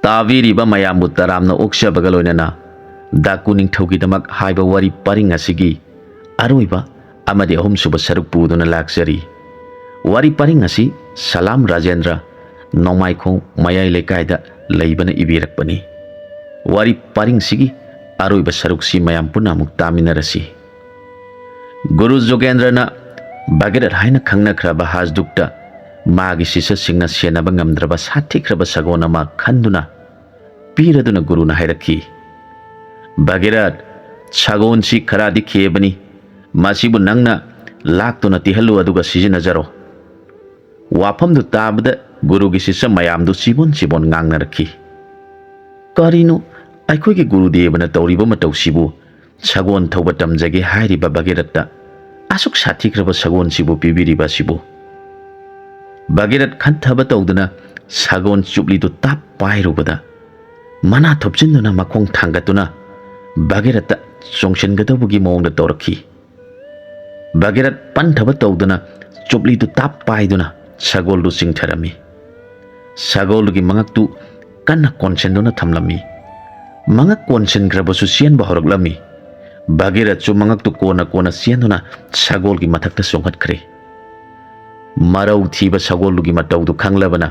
ꯇꯥꯕꯤꯔꯤꯕ ꯃꯌꯥꯝꯕꯨ ꯇꯔꯥꯝꯅ ꯑꯣꯛꯆꯕꯒ ꯂꯣꯏꯅꯅ ꯗꯥꯀꯨ ꯅꯤꯡꯊꯧꯒꯤꯗꯃꯛ ꯍꯥꯏꯕ ꯋꯥꯔꯤ ꯄꯔꯤꯡ ꯑꯁꯤꯒꯤ ꯑꯔꯣꯏꯕ ꯑꯃꯗꯤ ꯑꯍꯨꯝꯁꯨꯕ ꯁꯔꯨꯛ ꯄꯨꯗꯨꯅ ꯂꯥꯛꯆꯔꯤ꯫ ꯋꯥꯔꯤ ꯄꯔꯤꯡ ꯑꯁꯤ ꯁꯂꯥꯝ ꯔꯥꯖꯦꯟꯗ꯭ꯔ ꯅꯣꯡꯃꯥꯏꯈꯣꯡ ꯃꯌꯥꯏ ꯂꯩꯀꯥꯏꯗ ꯂꯩꯕꯅ ꯏꯕꯤꯔꯛꯄꯅꯤ꯫ ꯋꯥꯔꯤ ꯄꯔꯤꯡꯁꯤꯒꯤ ꯑꯔꯣꯏꯕ ꯁꯔꯨꯛꯁꯤ ꯃꯌꯥꯝ ꯄꯨꯟꯅ ꯑꯃꯨꯛ ꯇꯥꯃꯤꯟꯅꯔꯁꯤ꯫ ꯒꯨꯔꯨ ꯖꯣꯒꯦꯟꯗ꯭ꯔꯅ ꯚꯒꯤꯔꯊ ꯍꯥꯏꯅ ꯈꯪꯅꯈ꯭ꯔꯕ ꯍꯥꯖꯗꯨꯛꯇ मागी शिष्यसिंगना सेनबा ngamdraba साथिख्रबा सगोन अमा खंदुना पीरदुना गुरुना हायरखी। भगीरथ सगोनसी खरादी खेबनी मासिबु नंगना लाक्तुना तिहल्लु अदुगा सिजिनजरो। वाफमदु ताबदा गुरुगी शिष्य मयामदु चिबोन चिबोन ngangnarखी। करिनो अखोइगी गुरुदेवना तौरिबा मतौसिबु सगोन थौबा तमजगे हायरिबा भगीरथता असुक साथिख्रबा सगोनसिबु पिबिरिबा सिबु। भगीरथ खंथबा तौदुना सगोन चुपलीदु ताप पाइरुबदा मना थोपचिन्दुना मखोंग थांगतुना भगीरथ चोंगसिनगदबुगी मौंगदा तौरखी। भगीरथ पंथबा तौदुना चुपलीदु ताप पाइदुना सगोलदु सिंगथरमी। सगोलदुगी मंगक्तु कन्ना कोनसेन्दुना थमलमी। मंगक कोनसेनग्रबसु सियनबा हरगलमी। भगीरथसु मंगक्तु कोना कोना सियनदुना सगोलगी मथक्ता चोंगहतख्रे। मरौ थीबा सगोलुगी मतौदु खंगलबना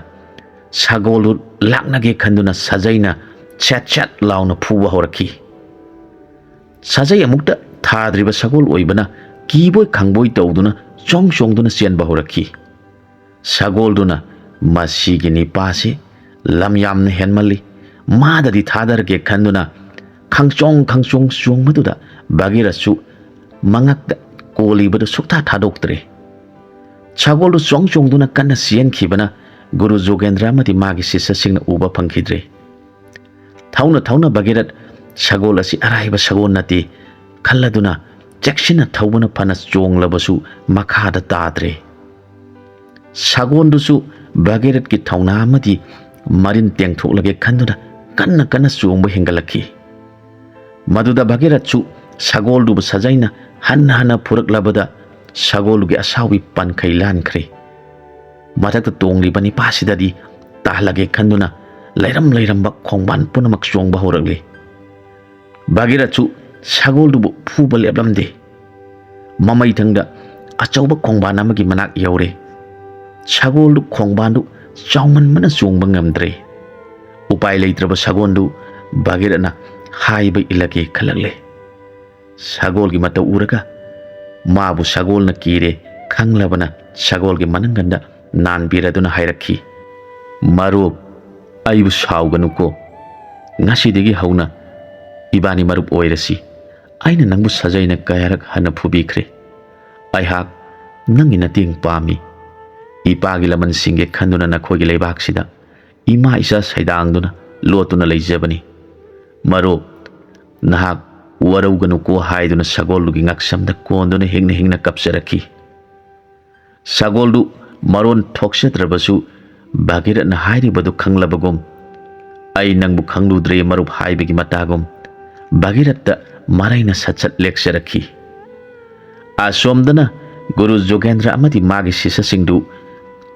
सगोलु लाक्नगे खंदुना सजैना छत छत लाउना फुबा हरखी। सजै अमुक्ता थाद्रिबा सगोल ओइबना कीबोय खंगबोय तौदुना चोंग चोंगदुना चेनबा हरखी। सगोलदुना मसीगी निपासे लम यामना हेनमली माददी थादरगे खंदुना खंगचोंग खंगचोंग चोंगबदुदा भगीरथसु मंगक्ता कोलीबदु सुक्था थादोक्तरे। सगोलदु चोंग चोंगदुना कन्ना सियनखिबना गुरु जोगेंद्र अमदि मागी शिष्यसिंगना उबा फंखिद्रे। थौना थौना भगीरथ सगोल असि अराइबा सगोल नते खल्लदुना चेक्सिना थौबना फना चोंगलबसु मखादा ताद्रे। सगोलदुसु भगीरथ की थौना अमदि मरिन तेंगथोलगे खंदुना कन्ना कन्ना चोंगबा हेंगलखी। मदुदा भगीरथसु सगोलदुबु सजैना हन्ना हन्ना फुरकलबदा सगोलुगी असावी पनखै लानख्रे। मथक्ता तोंग्लिबा निपासिददि ताहलगे खंदुना लैरम लैरम्बा खोंबान पुनमक चोंगबा हौरगले। भगीरथसु सगोलदुबु फुबा लेपलमदे। ममैथंगदा अचौबा खोंबान अमगी मनाक यौरे। सगोलदु खोंबानदु चाउमनबना चोंगबा ngamद्रे। उपाय लैत्रबा सगोलदु भगीरथना हाइबा इलगे खलगले। सगोलगी मतौ उरगा माबु सगोलना कीरे खंगलबना सगोलगी मनंगंदा नानबीरदुना हायरखी। मरुप आइबु साउगनुको ngasiदगी हौना इबानी मरुप ओइरसी। आइना नंगबु सजैना कयारक हना फुबीख्रे। आइहाक नंगी नतेंग पामी। इपागी लमन सिंगे खंदुना नखोगी लेबाकसिदा इमा इसा सैदांगदुना लोतुना लैजबनी। मरुप नहाक वरौगनुको हाइदुना सगोलुगी ngaksamda कोंदुना हिंगना हिंगना कपसरखी। सगोलदु मरोन थोक्सद्रबसु भगीरथना हाइरिबदु खंगलबगुम आई नंगबु खंगलुद्रे मरुप हाइबगी मतागुम भगीरथता मराइना सचत लेक्सरखी। आसोमदना गुरु जोगेंद्र अमदि मागी शिष्यसिंगदु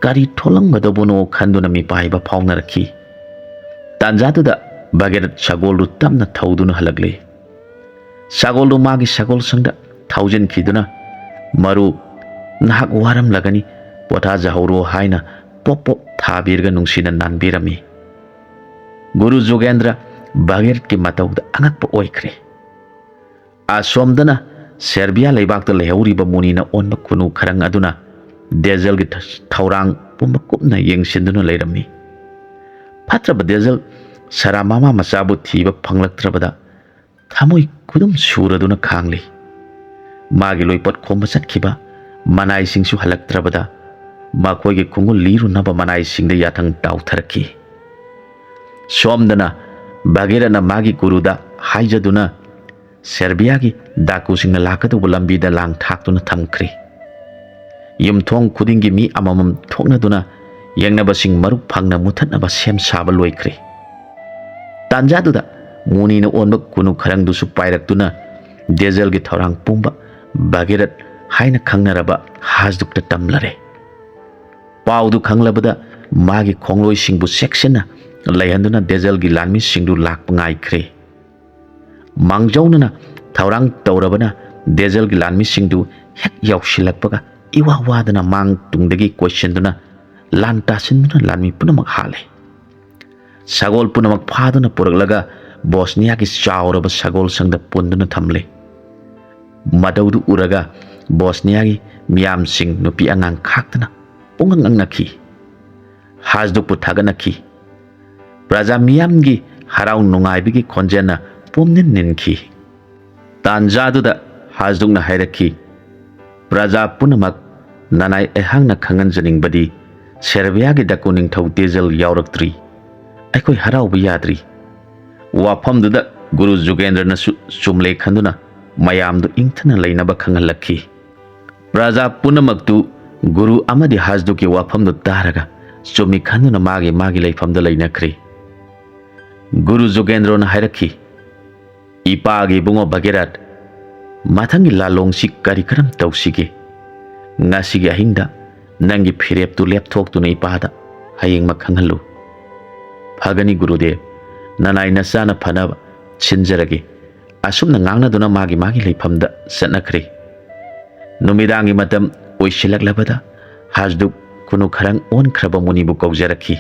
करी थोलंगदबुनो खंदुना मिपाइबा फाउनरखी। तांजादुदा भगीरथ सगोलदु तमना थौदुना हलगले। सगोलदु मागी सगोल संगदा थौजनखिदुना मरुप नहाक वारम लगनी पोथाजहौरो हाइना पोप पोप थाबीरगा नुंसिना नानबीरमी। गुरु जोगेंद्र भगीरथ की मतौदा अंगकपा ओइख्रे। आसोमदना सेर्बिया लेबाकता लेहौरिबा मुनिना ओनबा खुनु खरंग अदुना देजलगी थौरांग पुंबा कुपना येंगसिनदुना लेरमी। फत्रबा देजल सरामामा मचाबु थीबा फंगलक्त्रबदा थमोई खुदुम सूरदुना खांगली। मागी लोइपत खोंबा चटखिबा मनाइसिंगसु हलक्त्रबदा मखोइगी खुंगुल लीरुनबा मनाइसिंगदा याथंग टाउथरखी। सोमदना भगीरथना मागी गुरुदा हाइजदुना सेर्बियागी दाकुसिंगना लाकदुबा लंबीदा लांग थाक्तुना थमख्रे। युमथोंग खुदिंगी मी अममम थोकनदुना येंगनबसिंग मरुप फंगना मुथतनबा सेम साबा लोइख्रे। तांजादुदा मुनीना ओनबा कुनु खरंगदुसु पाइरक्तुना देजलगी थौरांग पुंबा भगीरथ हाइना खंगनरबा हाजदुक्ता तमलरे। पाउदु खंगलबदा मागी खोंगलोइसिंगबु सेक्सना ꯂꯩꯍꯟꯗꯨꯅ ꯗꯦꯖꯜꯒꯤ ꯂꯥꯟꯃꯤꯁꯤꯡꯗꯨ ꯂꯥꯛꯄ ꯉꯥꯏꯈ꯭ꯔꯦ꯫ ꯃꯥꯡꯖꯧꯅꯅ ꯊꯧꯔꯥꯡ ꯇꯧꯔꯕꯅ ꯗꯦꯖꯜꯒꯤ ꯂꯥꯟꯃꯤꯁꯤꯡꯗꯨ ꯍꯦꯛ ꯌꯧꯁꯤꯜꯂꯛꯄꯒ ꯏꯋꯥ ꯋꯥꯗꯅ ꯃꯥꯡ ꯇꯨꯡꯗꯒꯤ ꯀꯣꯏꯁꯤꯟꯗꯨꯅ ꯂꯥꯟ ꯇꯥꯁꯤꯟꯗꯨꯅ ꯂꯥꯟꯃꯤ ꯄꯨꯝꯅꯃꯛ ꯍꯥꯠꯂꯦ꯫ ꯁꯒꯣꯜ ꯄꯨꯝꯅꯃꯛ ꯐꯥꯗꯨꯅ ꯄꯨꯔꯛꯂꯒ ꯕꯣꯁꯅꯤꯌꯥꯒꯤ ꯆꯥꯎꯔꯕ ꯁꯒꯣꯜ ꯁꯪꯗ ꯄꯨꯟꯗꯨꯅ ꯊꯝꯂꯦ꯫ ꯃꯗꯧꯗꯨ ꯎꯔꯒ ꯕꯣꯁꯅꯤꯌꯥꯒꯤ ꯃꯤꯌꯥꯝꯁꯤꯡ ꯅꯨꯄꯤ ꯑꯉꯥꯡ ꯈꯥꯛꯇꯅ ꯄꯨꯡꯉꯛ ꯉꯛꯅꯈꯤ꯫ ꯍꯥꯖꯗꯨꯛꯄꯨ ꯊꯥꯒꯠꯅꯈꯤ꯫ ꯄ꯭ꯔꯖꯥ ꯃꯤꯌꯥꯝꯒꯤ ꯍꯔꯥꯎ ꯅꯨꯡꯉꯥꯏꯕꯒꯤ ꯈꯣꯟꯖꯦꯜꯅ ꯄꯨꯝꯅꯤꯟ ꯅꯤꯟꯈꯤ꯫ ꯇꯥꯟꯖꯥꯗꯨꯗ ꯍꯥꯖꯗꯨꯛꯅ ꯍꯥꯏꯔꯛꯈꯤ, ꯄ꯭ꯔꯖꯥ ꯄꯨꯝꯅꯃꯛ ꯅꯅꯥꯏ ꯑꯩꯍꯥꯛꯅ ꯈꯪꯍꯟꯖꯅꯤꯡꯕꯗꯤ ꯁꯦꯔꯕꯤꯌꯥꯒꯤ ꯗꯥꯀꯨ ꯅꯤꯡꯊꯧ ꯗꯦꯖꯜ ꯌꯥꯎꯔꯛꯇ꯭ꯔꯤ꯫ ꯑꯩꯈꯣꯏ ꯍꯔꯥꯎꯕ ꯌꯥꯗ꯭ꯔꯤ꯫ ꯋꯥꯐꯝꯗꯨꯗ ꯒꯨꯔꯨ ꯖꯨꯒꯦꯟꯗ꯭ꯔꯅꯁꯨ ꯆꯨꯝꯂꯦ ꯈꯟꯗꯨꯅ ꯃꯌꯥꯝꯗꯨ ꯏꯪꯊꯅ ꯂꯩꯅꯕ ꯈꯪꯍꯜꯂꯛꯈꯤ꯫ ꯄ꯭ꯔꯖꯥ ꯄꯨꯝꯅꯃꯛꯇꯨ ꯒꯨꯔꯨ ꯑꯃꯗꯤ ꯍꯥꯖꯗꯨꯛꯀꯤ ꯋꯥꯐꯝꯗꯨ ꯇꯥꯔꯒ ꯆꯨꯝꯃꯤ ꯈꯟꯗꯨꯅ ꯃꯥꯒꯤ ꯂꯩꯐꯝꯗ ꯂꯩꯅꯈ꯭ꯔꯦ꯫ ꯒꯨꯔꯨ ꯖꯨꯒꯦꯟꯗ꯭ꯔꯅ ꯍꯥꯏꯔꯛꯈꯤ, ꯏꯄꯥꯒꯤ ꯏꯕꯨꯡꯉꯣ ꯚꯒꯤꯔꯊ, ꯃꯊꯪꯒꯤ ꯂꯥꯂꯣꯡꯁꯤ ꯀꯔꯤ ꯀꯔꯝ ꯇꯧꯁꯤꯒꯦ? ꯉꯁꯤꯒꯤ ꯑꯍꯤꯡꯗ ꯅꯪꯒꯤ ꯐꯤꯔꯦꯞꯇꯨ ꯂꯦꯞꯊꯣꯛꯇꯨꯅ ꯏꯄꯥꯗ ꯍꯌꯦꯡꯃꯛ ꯈꯪꯍꯜꯂꯨ꯫ ꯐꯒꯅꯤ ꯒꯨꯔꯨꯗꯦꯕ, ꯅꯅꯥꯏ ꯅꯆꯥꯅ ꯐꯅꯕ ꯁꯤꯟꯖꯔꯒꯦ꯫ ꯑꯁꯨꯝꯅ ꯉꯥꯡꯅꯗꯨꯅ ꯃꯥꯒꯤ ꯂꯩꯐꯝꯗ ꯆꯠꯅꯈ꯭ꯔꯦ꯫ ꯅꯨꯃꯤꯗꯥꯡꯒꯤ ꯃꯇꯝ ꯑꯣꯏꯁꯤꯜꯂꯛꯂꯕꯗ ꯍꯥꯖꯗꯨꯛ ꯈꯨꯅꯨ ꯈꯔꯪ ꯑꯣꯟꯈ꯭ꯔꯕ ꯃꯨꯅꯤꯕꯨ ꯀꯧꯖꯔꯛꯈꯤ꯫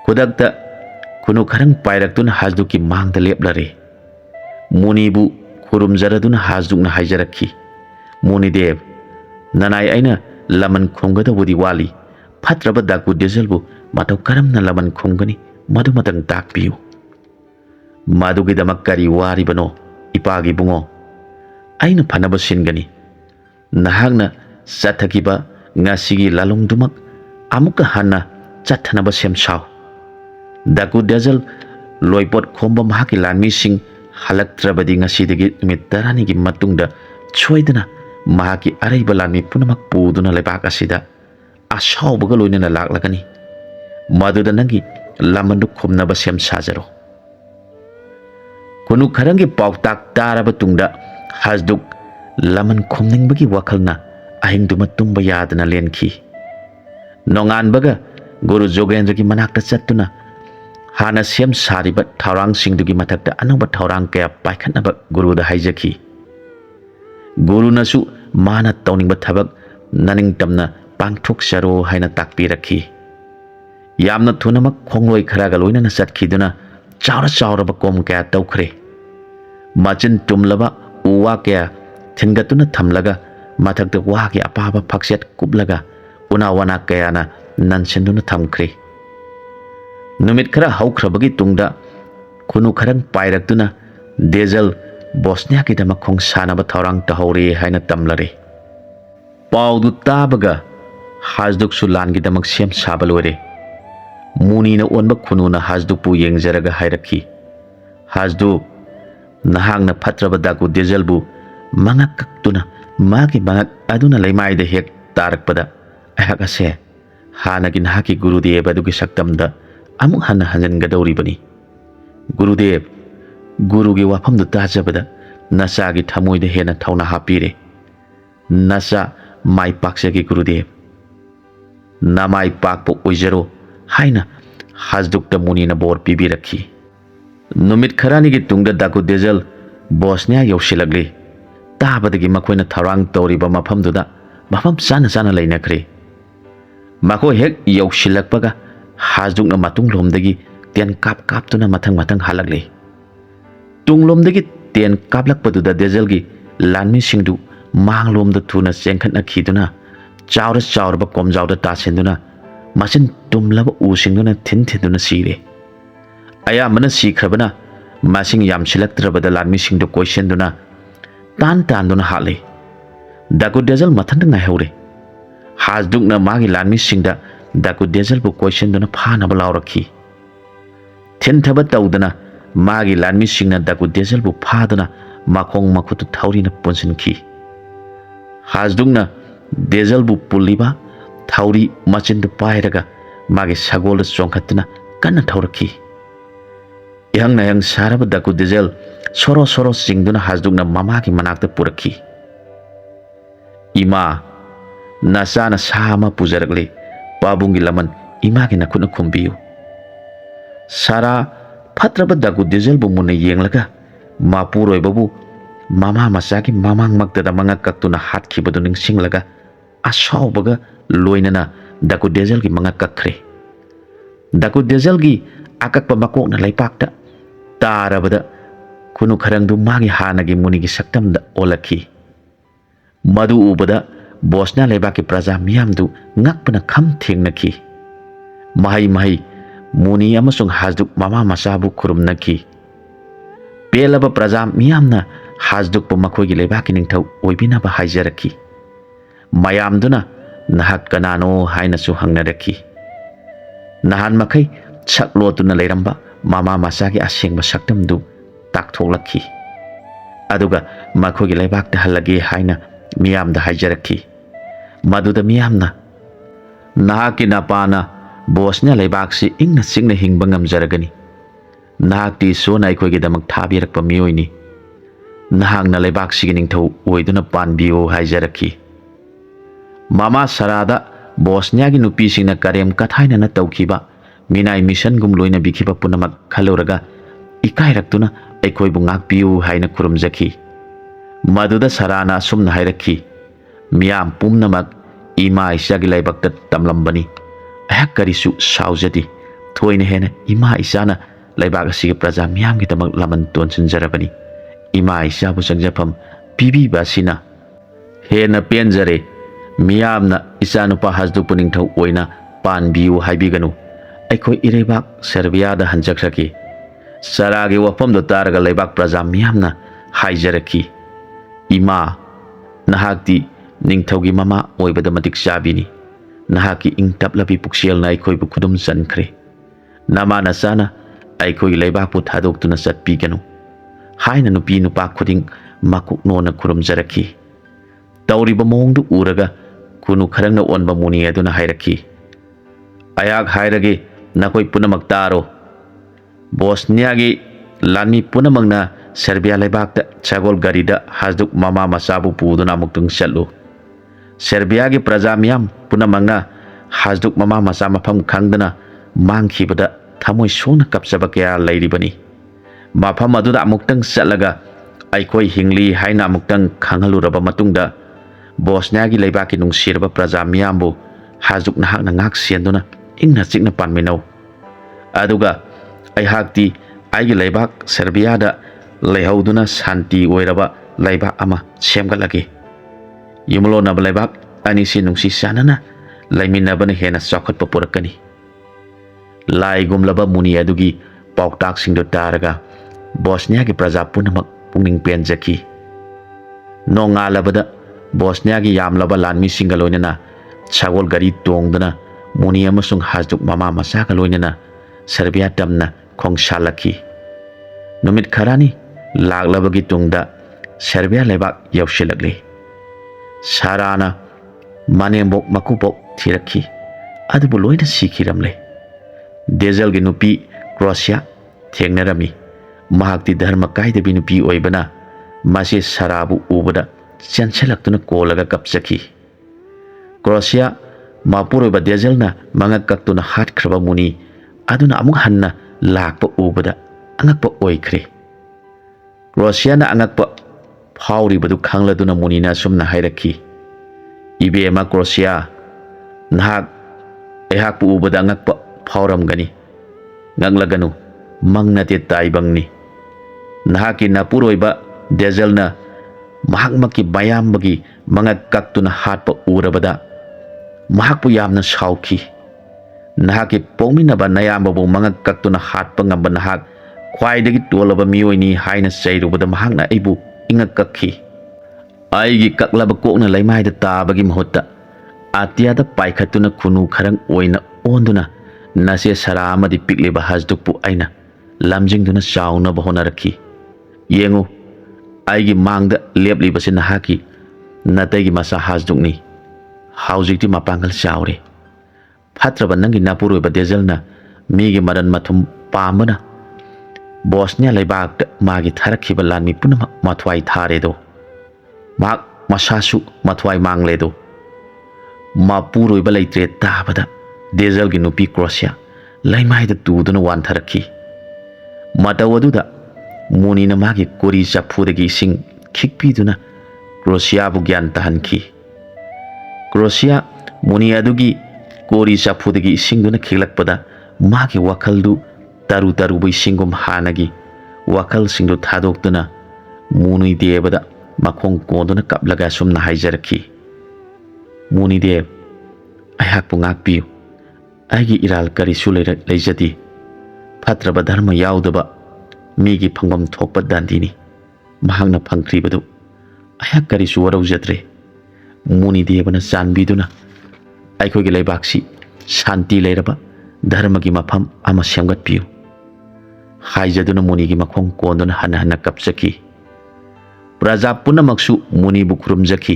ꯈꯨꯗꯛꯇ ꯈꯨꯅꯨ ꯈꯔꯪ ꯄꯥꯏꯔꯛꯇꯨꯅ ꯍꯥꯖꯗꯨꯛꯀꯤ ꯃꯥꯡꯗ ꯂꯦꯞꯂꯔꯦ꯫ ꯃꯨꯅꯤꯕꯨ ꯈꯨꯔꯨꯝꯖꯔꯗꯨꯅ ꯍꯥꯖꯗꯨꯛꯅ ꯍꯥꯏꯖꯔꯛꯈꯤ, ꯃꯨꯅꯤꯗꯦꯕ, ꯅꯅꯥꯏ ꯑꯩꯅ ꯂꯃꯟ ꯈꯨꯝꯒꯗꯧꯕꯗꯤ ꯋꯥꯠꯂꯤ꯫ ꯐꯠꯇ꯭ꯔꯕ ꯗꯥꯀꯨ ꯗꯦꯖꯜꯕꯨ ꯃꯇꯧ ꯀꯔꯝꯅ ꯂꯃꯟ ꯈꯨꯝꯒꯅꯤ ꯃꯗꯨꯃꯇꯪ ꯇꯥꯛꯄꯤꯌꯨ꯫ ꯃꯗꯨꯒꯤꯗꯃꯛ ꯀꯔꯤ ꯋꯥꯔꯤꯕꯅꯣ ꯏꯄꯥꯒꯤ ꯏꯕꯨꯡꯉꯣ? ꯑꯩꯅ ꯐꯅꯕ ꯁꯤꯟꯒꯅꯤ꯫ ꯅꯍꯥꯛꯅ ꯆꯠꯊꯈꯤꯕ ꯉꯁꯤꯒꯤ ꯂꯥꯂꯣꯡꯗꯨꯃꯛ ꯑꯃꯨꯛꯀ ꯍꯟꯅ ꯆꯠꯊꯅꯕ ꯁꯦꯝ ꯁꯥꯎ꯫ ꯗꯥꯀꯨ ꯗꯦꯖꯜ ꯂꯣꯏꯄꯣꯠ ꯈꯣꯝꯕ ꯃꯍꯥꯛꯀꯤ ꯂꯥꯟꯃꯤꯁꯤꯡ ꯍꯜꯂꯛꯇ꯭ꯔꯕꯗꯤ ꯉꯁꯤꯗꯒꯤ ꯅꯨꯃꯤꯠ 10ꯅꯤꯒꯤ ꯃꯇꯨꯡꯗ ꯁꯣꯏꯗꯅ ꯃꯍꯥꯛꯀꯤ ꯑꯔꯩꯕ ꯂꯥꯟꯃꯤ ꯄꯨꯝꯅꯃꯛ ꯄꯨꯗꯨꯅ ꯂꯩꯕꯥꯛ ꯑꯁꯤꯗ ꯑꯁꯥꯎꯕꯒ ꯂꯣꯏꯅꯅ ꯂꯥꯛꯂꯒꯅꯤ꯫ ꯃꯗꯨꯗ ꯅꯪꯒꯤ ꯂꯃꯟꯗꯨ ꯈꯨꯝꯅꯕ ꯁꯦꯝ ꯁꯥꯖꯔꯣ꯫ ꯈꯨꯅꯨ ꯈꯔꯪꯒꯤ ꯄꯥꯎꯇꯥꯛ ꯇꯥꯔꯕ ꯇꯨꯡꯗ ꯍꯥꯖꯗꯨꯛ ꯂꯃꯟ ꯈꯨꯝꯅꯤꯡꯕꯒꯤ ꯋꯥꯈꯜꯅ ꯑꯍꯤꯡꯗꯨꯃ ꯇꯨꯝꯕ ꯌꯥꯗꯅ ꯂꯦꯟꯈꯤ꯫ ꯅꯣꯡꯉꯥꯟꯕꯒ ꯒꯨꯔꯨ ꯖꯣꯒꯦꯟꯗ꯭ꯔꯒꯤ ꯃꯅꯥꯛꯇ ꯆꯠꯇꯨꯅ ꯍꯥꯟꯅ ꯁꯦꯝ ꯁꯥꯔꯤꯕ ꯊꯧꯔꯥꯡꯁꯤꯡꯗꯨꯒꯤ ꯃꯊꯛꯇ ꯑꯅꯧꯕ ꯊꯧꯔꯥꯡ ꯀꯌꯥ ꯄꯥꯏꯈꯠꯅꯕ ꯒꯨꯔꯨꯗ ꯍꯥꯏꯖꯈꯤ꯫ ꯒꯨꯔꯨꯅꯁꯨ ꯃꯥꯅ ꯇꯧꯅꯤꯡꯕ ꯊꯕꯛ ꯅꯅꯤꯡꯇꯝꯅ ꯄꯥꯡꯊꯣꯛꯆꯔꯣ ꯍꯥꯏꯅ ꯇꯥꯛꯄꯤꯔꯛꯈꯤ꯫ ꯌꯥꯝꯅ ꯊꯨꯅꯃꯛ ꯈꯣꯡꯂꯣꯏ ꯈꯔꯒ ꯂꯣꯏꯅꯅ ꯆꯠꯈꯤꯗꯨꯅ ꯆꯥꯎꯔꯕ ꯀꯣꯝ ꯀꯌꯥ ꯇꯧꯈ꯭ꯔꯦ꯫ ꯃꯆꯤꯟ ꯇꯨꯝꯂꯕ ꯎ ꯋꯥ ꯀꯌꯥ ꯊꯤꯟꯒꯠꯇꯨꯅ ꯊꯝꯂꯒ ꯃꯊꯛꯇ ꯋꯥꯒꯤ ꯑꯄꯥꯕ ꯐꯛꯆꯦꯠ ꯀꯨꯞꯂꯒ ꯎꯅꯥ ꯋꯥꯅꯥ ꯀꯌꯥꯅ ꯅꯟꯁꯤꯟꯗꯨꯅ ꯊꯝꯈ꯭ꯔꯦ꯫ ꯅꯨꯃꯤꯠ ꯈꯔ ꯍꯧꯈ꯭ꯔꯕꯒꯤ ꯇꯨꯡꯗ ꯈꯨꯅꯨ ꯈꯔꯪ ꯄꯥꯏꯔꯛꯇꯨꯅ ꯗꯦꯖꯜ ꯕꯣꯁꯅꯤꯌꯥꯒꯤꯗꯃꯛ ꯈꯣꯡꯁꯥꯟꯅꯕ ꯊꯧꯔꯥꯡ ꯇꯧꯍꯧꯔꯦ ꯍꯥꯏꯅ ꯇꯝꯂꯔꯦ꯫ ꯄꯥꯎꯗꯨ ꯇꯥꯕꯒ ꯍꯥꯖꯗꯨꯛꯁꯨ ꯂꯥꯟꯒꯤꯗꯃꯛ ꯁꯦꯝ ꯁꯥꯕ ꯂꯣꯏꯔꯦ꯫ ꯃꯨꯅꯤꯅ ꯑꯣꯟꯕ ꯈꯨꯅꯨꯅ ꯍꯥꯖꯗꯨꯛꯄꯨ ꯌꯦꯡꯖꯔꯒ ꯍꯥꯏꯔꯛꯈꯤ, ꯍꯥꯖꯗꯨꯛ, ꯅꯍꯥꯛꯅ ꯐꯠꯇ꯭ꯔꯕ ꯗꯥꯀꯨ ꯗꯦꯖꯜꯕꯨ ꯃꯉꯛ ꯀꯛꯇꯨꯅ ꯃꯥꯒꯤ ꯃꯉꯛ ꯑꯗꯨꯅ ꯂꯩꯃꯥꯏꯗ ꯍꯦꯛ ꯇꯥꯔꯛꯄꯗ ꯑꯩꯍꯥꯛ ꯑꯁꯦ ꯍꯥꯟꯅꯒꯤ ꯅꯍꯥꯛꯀꯤ ꯒꯨꯔꯨꯗꯦꯕ ꯑꯗꯨꯒꯤ ꯁꯛꯇꯝꯗ ꯑꯃꯨꯛ ꯍꯟꯅ ꯍꯟꯖꯤꯟꯒꯗꯧꯔꯤꯕꯅꯤ꯫ ꯒꯨꯔꯨꯗꯦꯕ, ꯒꯨꯔꯨꯒꯤ ꯋꯥꯐꯝꯗꯨ ꯇꯥꯖꯕꯗ ꯅꯆꯥꯒꯤ ꯊꯃꯣꯏꯗ ꯍꯦꯟꯅ ꯊꯧꯅꯥ ꯍꯥꯞꯄꯤꯔꯦ꯫ ꯅꯆꯥ ꯃꯥꯏ ꯄꯥꯛꯆꯒꯦ ꯒꯨꯔꯨꯗꯦꯕ꯫ ꯅꯃꯥꯏ ꯄꯥꯛꯄ ꯑꯣꯏꯖꯔꯣ ꯍꯥꯏꯅ ꯍꯥꯖꯗꯨꯛꯇ ꯃꯨꯅꯤꯅ ꯕꯣꯔ ꯄꯤꯕꯤꯔꯛꯈꯤ꯫ ꯅꯨꯃꯤꯠ ꯈꯔꯅꯤꯒꯤ ꯇꯨꯡꯗ ꯗꯥꯀꯨ ꯗꯦꯖꯜ ꯕꯣꯁꯅꯤꯌꯥ ꯌꯧꯁꯤꯜꯂꯛꯂꯦ꯫ ꯇꯥꯕꯗꯒꯤ ꯃꯈꯣꯏꯅ ꯊꯧꯔꯥꯡ ꯇꯧꯔꯤꯕ ꯃꯐꯝꯗꯨꯗ ꯃꯐꯝ ꯆꯥꯅ ꯂꯩꯅꯈ꯭ꯔꯦ꯫ ꯃꯈꯣꯏ ꯍꯦꯛ ꯌꯧꯁꯤꯜꯂꯛꯄꯒ ꯍꯥꯖꯗꯨꯛꯅ ꯃꯇꯨꯡꯂꯣꯝꯗꯒꯤ ꯇꯦꯟ ꯀꯥꯞꯇꯨꯅ ꯃꯊꯪ ꯍꯜꯂꯛꯂꯦ꯫ ꯇꯨꯡꯂꯣꯝꯗꯒꯤ ꯇꯦꯟ ꯀꯥꯞꯂꯛꯄꯗꯨꯗ ꯗꯦꯖꯜꯒꯤ ꯂꯥꯟꯃꯤꯁꯤꯡꯗꯨ ꯃꯥꯡꯂꯣꯝꯗ ꯊꯨꯅ ꯆꯦꯟꯈꯠꯅꯈꯤꯗꯨꯅ ꯆꯥꯎꯔꯕ ꯀꯣꯝꯖꯥꯎꯗ ꯇꯥꯁꯤꯟꯗꯨꯅ ꯃꯆꯤꯟ ꯇꯨꯝꯂꯕ ꯎꯁꯤꯡꯗꯨꯅ ꯊꯤꯟꯗꯨꯅ ꯁꯤꯔꯦ꯫ ꯑꯌꯥꯝꯕꯅ ꯁꯤꯈ꯭ꯔꯕꯅ ꯃꯁꯤꯡ ꯌꯥꯝꯁꯤꯜꯂꯛꯇ꯭ꯔꯕꯗ ꯂꯥꯟꯃꯤꯁꯤꯡꯗꯨ ꯀꯣꯏꯁꯤꯟꯗꯨꯅ ꯇꯥꯟꯗꯨꯅ ꯍꯥꯠꯂꯦ꯫ ꯗꯥꯀꯨ ꯗꯦꯖꯜ ꯃꯊꯟꯇ ꯉꯥꯏꯍꯧꯔꯦ꯫ ꯍꯥꯖꯗꯨꯛꯅ ꯃꯥꯒꯤ ꯂꯥꯟꯃꯤꯁꯤꯡꯗ ꯗꯥꯀꯨ ꯗꯦꯖꯜꯕꯨ ꯀꯣꯏꯁꯤꯟꯗꯨꯅ ꯐꯥꯅꯕ ꯂꯥꯎꯔꯛꯈꯤ꯫ ꯊꯤꯟꯊꯕ ꯇꯧꯗꯅ ꯃꯥꯒꯤ ꯂꯥꯟꯃꯤꯁꯤꯡꯅ ꯗꯥꯀꯨ ꯗꯦꯖꯜꯕꯨ ꯐꯥꯗꯨꯅ ꯃꯈꯣꯡ ꯃꯈꯨꯠꯇꯨ ꯊꯧꯔꯤꯅ ꯄꯨꯟꯁꯤꯟꯈꯤ꯫ ꯍꯥꯖꯗꯨꯛꯅ ꯗꯦꯖꯜꯕꯨ ꯄꯨꯜꯂꯤꯕ ꯊꯧꯔꯤ ꯃꯆꯤꯟꯗꯨ ꯄꯥꯏꯔꯒ ꯃꯥꯒꯤ ꯁꯒꯣꯜꯗ ꯆꯣꯡꯈꯠꯇꯨꯅ ꯀꯟꯅ ꯊꯧꯔꯛꯈꯤ꯫ ꯏꯍꯪ ꯅꯥꯌꯪ ꯁꯥꯔꯕ ꯗꯥꯀꯨ ꯗꯦꯖꯜ ꯁꯣꯔꯣ ꯆꯤꯡꯗꯨꯅ ꯍꯥꯖꯗꯨꯛꯅ ꯃꯃꯥꯒꯤ ꯃꯅꯥꯛꯇ ꯄꯨꯔꯛꯈꯤ꯫ ꯏꯃꯥ, ꯅꯆꯥꯅ ꯁꯥ ꯑꯃ ꯄꯨꯖꯔꯛꯂꯦ꯫ ꯄꯥꯕꯨꯡꯒꯤ ꯂꯃꯟ ꯏꯃꯥꯒꯤ ꯅꯈꯨꯠꯅ ꯈꯨꯝꯕꯤꯌꯨ꯫ Sara fatraba daku dezel bu muna yenglaga mapuroi babu mama masaki mamang magtada mga kaktuna hatkibadu ning singlaga asaw baga loinana daku dezel gi mga kakre. Daku dezel gi akak pamakok na laipakta tarabada kunu kharangdu magi hanagi munigi saktamda olaki. Madu ubada bosna leibaki praja miyamdu ngakpana kham thengnaki. Mahai muni amasung hasduk mama masabu khurumnaki. Pelaba praja miyamna hasduk pa makhoigi leibaki ningthau oibinaba haijaraki. Mayamduna nahak kanano hainasu hangnaraki. Nahan makai saklotuna leiramba mama masagi asengba saktamdu takthoklaki. Aduga makhoigi leibakta halage haina miyamda haijaraki. Maduda miyamna nahaki napana bosnya leibaksi ingna singna hingba ngamjaragani. Nahakti sona aikhoigi damak thabirakpa miyoini. Nahakna leibaksigi ningthau oiduna panbiyo haijaraki. Mama Sarada bosnya gi nupi singna karem kathaina na tawkiba minai mission gum loina bikiba punamak khaloraga ikairaktuna aikhoi bu ngakpiu haina khurumjaki. Maduda Sarana sumna hairaki. Miyam pumnamak ima isagi laibakta tamlambani. Ahak karisu saujati thoina hena ima isana laibak asigi praja miyam gi tamak laman tonsin jarabani. Ima isa bu sangjapam pibi basina hena penjare miyamna isanupa hasdu puning thau oina panbiu haibiganu. Aikhoi irebak Serbia da hanjakraki. Saragi wafam do targa laibak praja miyamna haijaraki. Ima nahakti ningthaugi mama oibada matik sabini. Nahaki ingtaplabi puksiel na aikhoi bu khudum sankre. Nama nasana aikhoi laibak pu thadoktuna satpiganu. Haina nupi nupa khuding makuk nona khurumjaraki. Tauriba mongdu uraga kunu kharangna onba muni aduna hairaki. Ayak hairage nakoi punamak taro. Bosnia gi lani punamangna Serbia laibakta chagol garida hasduk mama masabu puduna muktung chatlu. Serbia gi praja miyam punamangna hasduk mama masa mafam khangdana mangkhibada thamoi sona kapsaba kya lairibani. Mafam aduda amuktang chatlaga aikhoi hingli haina amuktang khangaluraba matungda Bosnia gi laibaki nungsirba praja miyambu hasduk nahak na ngak sianduna ingna chikna panminau. Aduga aihakti aigi laibak Serbia da lehauduna santi oiraba laibak ama semgalagi. Yumlo na laibak anisi nungsi sanana laiminabana hena chawkhatpa purakani. Lai gumlaba muni adugi pauktak singdo taraga Bosnia gi praja punamak pungning penjaki. Nongalabada Bosnia gi yamlaba lanmi singaloinana chagol gari tongdana muni amasung hasduk mama masaka loinana Serbia damna khongsalaki. Numit kharani laglabagi tungda Serbia laibak yausilakli. Sarana manembok makupok thiraki adubu loina sikhiramle. Dezel gi nupi Croatia thengnarami. Mahakti dharma kaidabi nupi oibana masi Sarabu ubada chanselaktuna kolaga kapsaki. Croatia mapuroiba Dezelna mangak kaktuna hatkraba muni aduna amuk hanna lakpa ubada angakpa oikre. Croatia na angakpa phauri badu khangladuna munina sumna hairaki. Ibema Croatia nahak ehakpu ubada angakpa phauramgani. Nganglaganu mangnate taibangni. Nahaki napuroiba Dezelna mahakmaki bayambagi mangak kaktuna hatpa urabada mahakpu yamna sauki. Nahaki pongminaba nayambabu mangak kaktuna hatpa ngamba nahak khwaidagi tolaba miyoini haina sairubada mahakna aibu ingak kakhi. Aigi kaklaba kokna laimaida tabagi mahutta atiyada paikhatuna khunu kharang oina onduna nase sara amadi pikleba hasdukpu aina lamjingduna chauna bahonaraki. Yengu aigi mangda leplibasi nahaki natagi masa hasdukni. Haujikti mapangal chaure. Fatraba nangi napuroiba Dezelna migi maran mathum pamana Bosnia laibak magi tharakhiba lanmi punamak mathwai tharedo. Mak masasu mathwai mangledo. Mapuroiba leitre tabada Dezel gi nupi Croatia ꯂꯩꯃꯥꯏꯗ ꯇꯨꯗꯨꯅ ꯋꯥꯟꯊꯔꯛꯈꯤ꯫ ꯃꯇꯧ ꯑꯗꯨꯗ ꯃꯨꯅꯤꯅ ꯃꯥꯒꯤ ꯀꯣꯔꯤ ꯆꯐꯨꯗꯒꯤ ꯏꯁꯤꯡ ꯈꯤꯛꯄꯤꯗꯨꯅ ꯀ꯭ꯔꯣꯁꯤꯌꯥꯕꯨ ꯒ꯭ꯌꯥꯟ ꯇꯥꯍꯟꯈꯤ꯫ Croatia ꯃꯨꯅꯤ ꯑꯗꯨꯒꯤ ꯀꯣꯔꯤ ꯆꯐꯨꯗꯒꯤ ꯏꯁꯤꯡꯗꯨꯅ ꯈꯤꯛꯂꯛꯄꯗ ꯃꯥꯒꯤ ꯋꯥꯈꯜꯗꯨ ꯇꯔꯨ ꯇꯔꯨꯕ ꯏꯁꯤꯡꯒꯨꯝ ꯍꯥꯟꯅꯒꯤ ꯋꯥꯈꯜꯁꯤꯡꯗꯨ ꯊꯥꯗꯣꯛꯇꯨꯅ ꯃꯨꯅꯤꯗꯦꯕꯗ ꯃꯈꯣꯡ ꯀꯣꯟꯗꯨꯅ ꯀꯞꯂꯒ ꯑꯁꯨꯝꯅ ꯍꯥꯏꯖꯔꯛꯈꯤ꯫ ꯃꯨꯅꯤꯗꯦꯕ, ꯑꯩꯍꯥꯛꯄꯨ ꯉꯥꯛꯄꯤꯌꯨ꯫ ꯑꯩꯒꯤ ꯏꯔꯥꯜ ꯀꯔꯤꯁꯨ ꯂꯩꯖꯗꯦ꯫ ꯐꯠꯇ꯭ꯔꯕ ꯙꯔꯃ ꯌꯥꯎꯗꯕ ꯃꯤꯒꯤ ꯐꯪꯐꯝ ꯊꯣꯛꯄ ꯗꯥꯟꯗꯤꯅꯤ꯫ ꯃꯍꯥꯛꯅ ꯐꯪꯈ꯭ꯔꯤꯕꯗꯨ ꯑꯩꯍꯥꯛ ꯀꯔꯤꯁꯨ ꯋꯥꯔꯧꯖꯗ꯭ꯔꯦ꯫ ꯃꯨꯅꯤꯗꯦꯕꯅ ꯆꯥꯟꯕꯤꯗꯨꯅ ꯑꯩꯈꯣꯏꯒꯤ ꯂꯩꯕꯥꯛꯁꯤ ꯁꯥꯟꯇꯤ ꯂꯩꯔꯕ ꯙꯔꯃꯒꯤ ꯃꯐꯝ ꯑꯃ ꯁꯦꯝꯒꯠꯄꯤꯌꯨ ꯍꯥꯏꯖꯗꯨꯅ ꯃꯨꯅꯤꯒꯤ ꯃꯈꯣꯡ ꯀꯣꯟꯗꯨꯅ ꯍꯟꯅ ꯍꯟꯅ ꯀꯞꯆꯈꯤ꯫ ꯄ꯭ꯔꯖꯥ ꯄꯨꯝꯅꯃꯛꯁꯨ ꯃꯨꯅꯤꯕꯨ ꯈꯨꯔꯨꯝꯖꯈꯤ꯫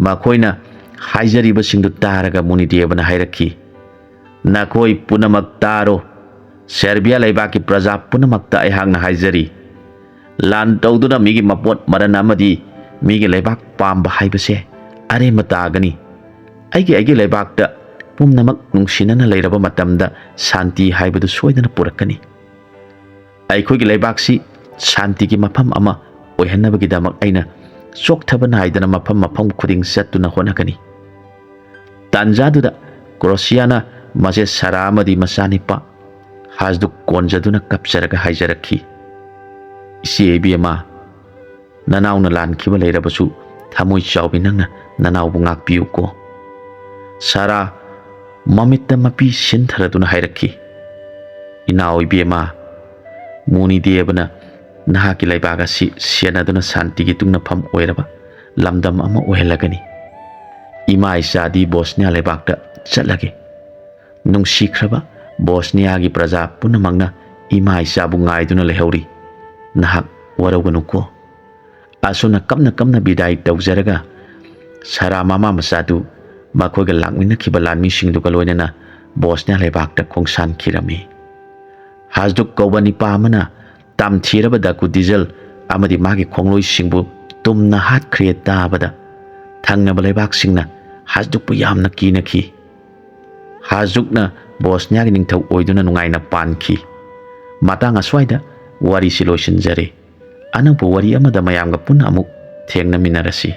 ꯃꯈꯣꯏꯅ ꯍꯥꯏꯖꯔꯤꯕꯁꯤꯡꯗꯨ ꯇꯥꯔꯒ ꯃꯨꯅꯤꯗꯦꯕꯅ ꯍꯥꯏꯔꯛꯈꯤ, ꯅꯈꯣꯏ ꯄꯨꯝꯅꯃꯛ ꯇꯥꯔꯣ꯫ ꯁꯔꯕꯤꯌꯥ ꯂꯩꯕꯥꯛꯀꯤ ꯄ꯭ꯔꯖꯥ ꯄꯨꯝꯅꯃꯛꯇ ꯑꯩꯍꯥꯛꯅ ꯍꯥꯏꯖꯔꯤ, ꯂꯥꯟ ꯇꯧꯗꯨꯅ ꯃꯤꯒꯤ ꯃꯄꯣꯠ ꯃꯔꯟ ꯑꯃꯗꯤ ꯃꯤꯒꯤ ꯂꯩꯕꯥꯛ ꯄꯥꯝꯕ ꯍꯥꯏꯕꯁꯦ ꯑꯔꯦꯝꯕ ꯇꯥꯒꯅꯤ꯫ ꯑꯩꯒꯤ ꯂꯩꯕꯥꯛꯇ ꯄꯨꯝꯅꯃꯛ ꯅꯨꯡꯁꯤꯅꯅ ꯂꯩꯔꯕ ꯃꯇꯝꯗ ꯁꯥꯟꯇꯤ ꯍꯥꯏꯕꯗꯨ ꯁꯣꯏꯗꯅ ꯄꯨꯔꯛꯀꯅꯤ꯫ ꯑꯩꯈꯣꯏꯒꯤ ꯂꯩꯕꯥꯛꯁꯤ ꯁꯥꯟꯇꯤꯒꯤ ꯃꯐꯝ ꯑꯃ ꯑꯣꯏꯍꯟꯅꯕꯒꯤꯗꯃꯛ ꯑꯩꯅ ꯆꯣꯛꯊꯕ ꯅꯥꯏꯗꯅ ꯃꯐꯝ ꯈꯨꯗꯤꯡ ꯆꯠꯇꯨꯅ ꯍꯣꯠꯅꯒꯅꯤ꯫ ꯇꯥꯟꯖꯥꯗꯨꯗ ꯀ꯭ꯔꯣꯁꯤꯌꯥꯅ ꯃꯆꯦ ꯁꯥꯔꯥ ꯑꯃꯗꯤ ꯃꯆꯥꯅꯤꯄꯥ ꯍꯥꯖꯗꯨꯛ ꯀꯣꯟꯖꯗꯨꯅ ꯀꯞꯆꯔꯒ ꯍꯥꯏꯖꯔꯛꯈꯤ, ꯏꯆꯦ ꯏꯕꯦꯝꯃ, ꯅꯅꯥꯎꯅ ꯂꯥꯟꯈꯤꯕ ꯂꯩꯔꯕꯁꯨ ꯊꯃꯣꯏ ꯆꯥꯎꯕꯤ ꯅꯪꯅ ꯅꯅꯥꯎꯕꯨ ꯉꯥꯛꯄꯤꯌꯨꯀꯣ꯫ ꯁꯥꯔꯥ ꯃꯃꯤꯠꯇ ꯃꯄꯤ ꯁꯤꯟꯊꯔꯗꯨꯅ ꯍꯥꯏꯔꯛꯈꯤ, ꯏꯅꯥꯎ ꯏꯕꯦꯝꯃ, ꯃꯨꯅꯤꯗꯦꯕꯅ ꯅꯍꯥꯛꯀꯤ ꯂꯩꯕꯥꯛ ꯑꯁꯤ ꯁꯦꯟꯅꯗꯨꯅ ꯁꯥꯟꯇꯤꯒꯤ ꯇꯨꯡꯅꯐꯝ ꯑꯣꯏꯔꯕ ꯂꯝꯗꯝ ꯑꯃ ꯑꯣꯏꯍꯜꯂꯒꯅꯤ꯫ ꯏꯃꯥ ꯏꯆꯥꯗꯤ ꯕꯣꯁꯅꯤꯌꯥ ꯂꯩꯕꯥꯛꯇ ꯆꯠꯂꯒꯦ꯫ ꯅꯨꯡꯁꯤꯈ꯭ꯔꯕ ꯕꯣꯁꯅꯤꯌꯥꯒꯤ ꯄ꯭ꯔꯖꯥ ꯄꯨꯝꯅꯃꯛꯅ ꯏꯃꯥ ꯏꯆꯥꯕꯨ ꯉꯥꯏꯗꯨꯅ ꯂꯩꯍꯧꯔꯤ꯫ ꯅꯍꯥꯛ ꯋꯥꯔꯧꯒꯅꯨꯀꯣ꯫ ꯑꯁꯨꯝꯅ ꯀꯞꯅ ꯀꯞꯅ ꯕꯤꯗꯥꯏ ꯇꯧꯖꯔꯒ ꯁꯥꯔꯥ ꯃꯃꯥ ꯃꯆꯥꯗꯨ ꯃꯈꯣꯏꯒ ꯂꯥꯛꯃꯤꯟꯅꯈꯤꯕ ꯂꯥꯟꯃꯤꯁꯤꯡꯗꯨꯒ ꯂꯣꯏꯅꯅ ꯕꯣꯁꯅꯤꯌꯥ ꯂꯩꯕꯥꯛꯇ ꯈꯣꯡꯁꯥꯟꯈꯤꯔꯝꯃꯤ꯫ ꯍꯥꯖꯗꯨꯛ ꯀꯧꯕ ꯅꯤꯄꯥ ꯑꯃꯅ ꯇꯝꯊꯤꯔꯕ ꯗꯀꯨꯗꯤꯖꯜ ꯑꯃꯗꯤ ꯃꯥꯒꯤ ꯈꯣꯡꯂꯣꯏꯁꯤꯡꯕꯨ ꯇꯨꯝꯅ ꯍꯥꯠꯈ꯭ꯔꯦ ꯇꯥꯕꯗ ꯊꯪꯅꯕ ꯂꯩꯕꯥꯛꯁꯤꯡꯅ ꯍꯥꯖꯗꯨꯛꯄꯨ ꯌꯥꯝꯅ ꯀꯤꯅꯈꯤ꯫ ꯍꯥꯖꯗꯨꯛꯅ ꯕꯣꯁꯅꯤꯌꯥꯒꯤ ꯅꯤꯡꯊꯧ ꯑꯣꯏꯗꯨꯅ ꯅꯨꯡꯉꯥꯏꯅ ꯄꯥꯟꯈꯤ꯫ ꯃꯇꯥꯡ ꯑꯁ꯭ꯋꯥꯏꯗ ꯋꯥꯔꯤꯁꯤ ꯂꯣꯏꯁꯤꯟꯖꯔꯦ꯫ ꯑꯅꯧꯕ ꯋꯥꯔꯤ ꯑꯃꯗ ꯃꯌꯥꯝꯒ ꯄꯨꯟꯅ ꯑꯃꯨꯛ ꯊꯦꯡꯅꯃꯤꯟꯅꯔꯁꯤ꯫